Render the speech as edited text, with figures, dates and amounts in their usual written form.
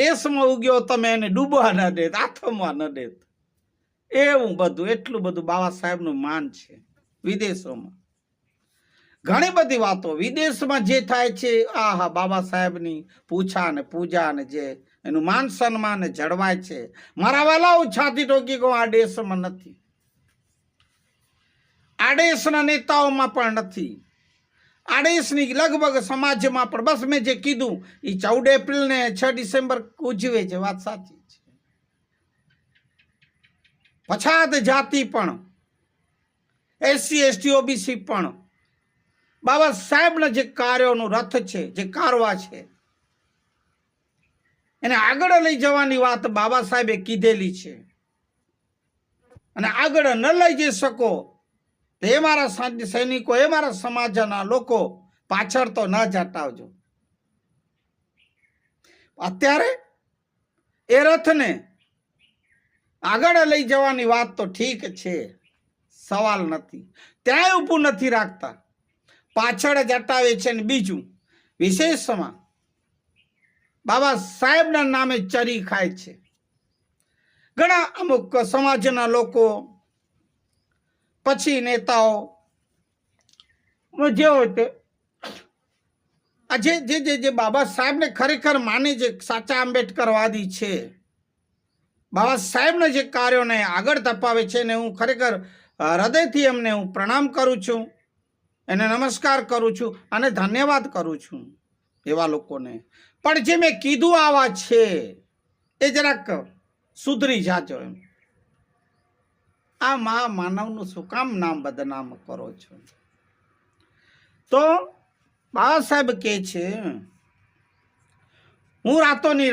દેશમાં ઉગ્યો તમે એને ડૂબવા ન દેત, આથમવા ન દેત. એવું બધું, એટલું બધું બાબા સાહેબનું માન છે વિદેશોમાં. ઘણી બધી વાતો વિદેશમાં જે થાય છે, આહા બાબા સાહેબની પૂછા ને પૂજા ને જે એનું માન સન્માન જળવાય છે. મારા વાલાઓ છાતી ઠોકી કહું, આ દેશમાં નથી, આ દેશના નેતાઓમાં પણ નથી, આ દેશની લગભગ સમાજમાં પણ. બસ મેં જે કીધું એ 14 એપ્રિલ ને 6 ડિસેમ્બર ઉજવે છે, વાત સાચી છે. પછાત જાતિ પણ, એસસી એસટી ઓબીસી પણ બાબા સાહેબના જે કાર્યોનું રથ છે, જે કારવા છે, એને આગળ લઈ જવાની વાત બાબા સાહેબે કીધેલી છે. અને આગળ ન લઈ જઈ શકો તો એ મારા સૈનિકો, એ મારા સમાજના લોકો પાછળ તો ન જટાવજો. અત્યારે એ રથને આગળ લઈ જવાની વાત તો ઠીક છે, સવાલ નથી, ત્યાંય ઊભું નથી રાખતા, પાછળ જટાવે છે. ને બીજું વિશેષમાં બાબા સાહેબના નામે ચરી ખાય છે. ઘણા અમુક સમાજના લોકો, પછી નેતાઓ જે હોય તે જે બાબા સાહેબને ખરેખર માને, જે સાચા આંબેડકરવાદી છે, બાબા સાહેબના જે કાર્યોને આગળ ધપાવે છે ને હું ખરેખર હૃદયથી એમને હું પ્રણામ કરું છું, એને નમસ્કાર કરું છું અને ધન્યવાદ કરું છું એવા લોકોને. પણ જે મેં કીધું આવા છે એ જરાક સુધરી જાજો એમ. આ માનવનું શું કામ નામ બદનામ કરો છો? તો બાબા સાહેબ કહે છે, હું રાતોની